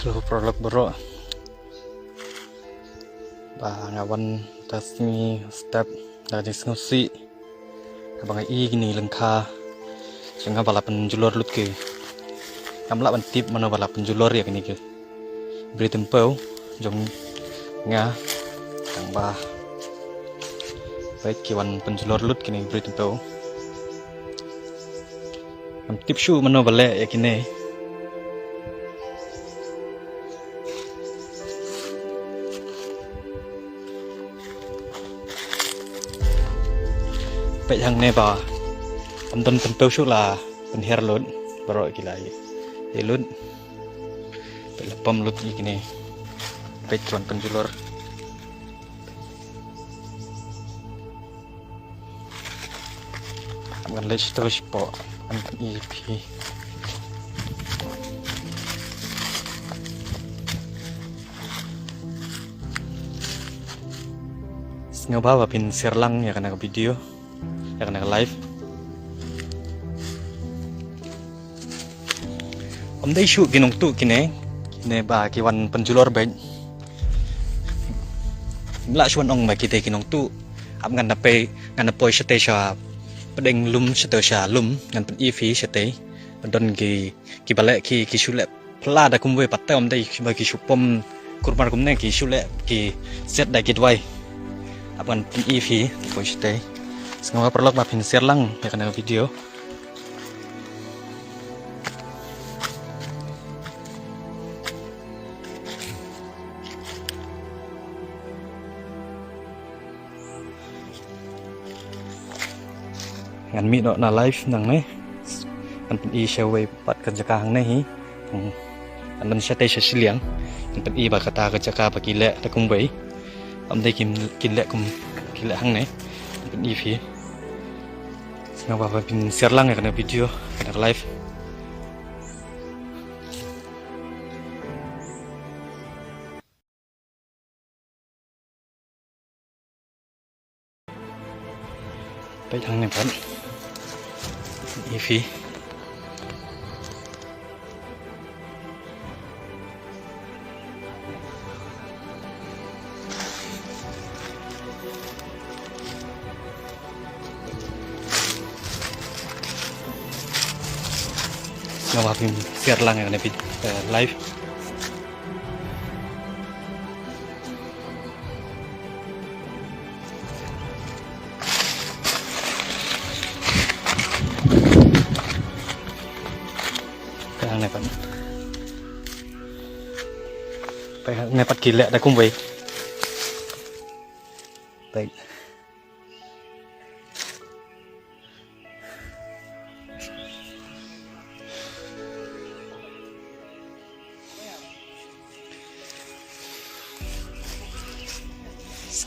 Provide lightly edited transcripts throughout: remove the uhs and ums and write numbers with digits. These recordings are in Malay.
Halo prolog bro. Ngawan tasmi step dari diskusi abang gini lengkah sehingga balapan julur lut ke kamla tip mana balapan julur ya kini ke beri tempau jong nga kang bah baik kiwan penjulur lut kini beri tempau tip shu mana balik ya kini baik yang ne ba amdan tempau shu la penher lut baru gila ye lut pelapam lut ini baik kiwan penjulur akan les terus po akan EP ngabawa pin share lang ya kana video ya kana live dai shoot ginong tu kine ba kiwan penjulur baik la chuan ong ma kite kinong tu am ngan na poi sate sha pedeng lum sate sha lum ngan pen ifi sate don ki bale ki shule pla da kumwe patte om dai ba ki shupom kurmar kumne ki shule ki set da ki dwai apan pen ifi poi sate sengawa perlok ma pin share lang ya kana video ngan mi do na live nang ne kan pen i share way pat ka jaka hang ne hi an dan sate sha siliang kan pen i ba kata ka jaka ba ki le ta kum bai am dai kin le kum ki le hang ne pen i fi senga ba pin share lang ya kana video kana live baik hang ne pan Ifi ngawapin share lang yang live nepat gila dah kumbai baik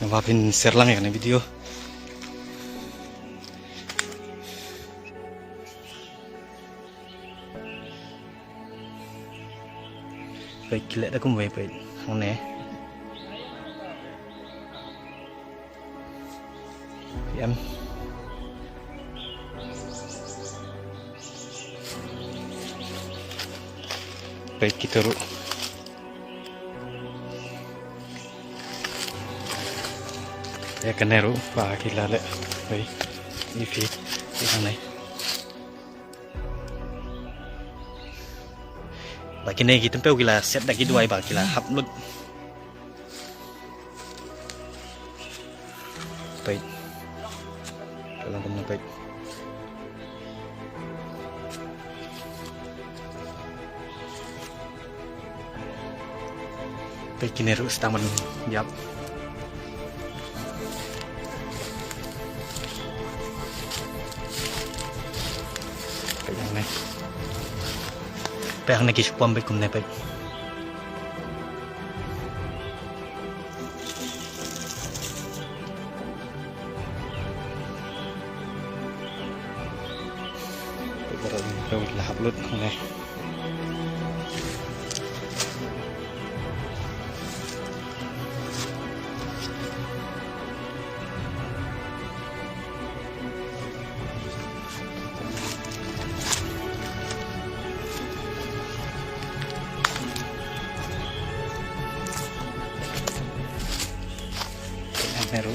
ngawapin share lang ya video baik gila dah kumbai baik nè em baik kita ru ya keneru ba gila le baik ifi di sana bagi này kita tempel gila set dah gitu ay ba gila hap lut baik dalam teman baik baik kini harus taman jap baik yang này Pehang lagi supam baik kumne baik. Baik lahap lut ne. Seru.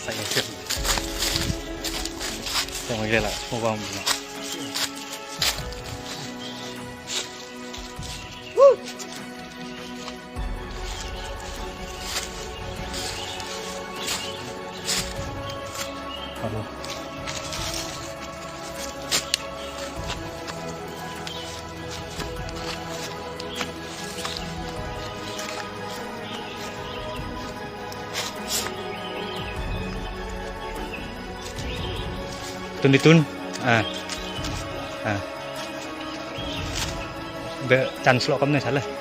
Saya kira. Saya mau lah, mau bang. Aduh. Tun ditun, be chăn slọ cắm này sao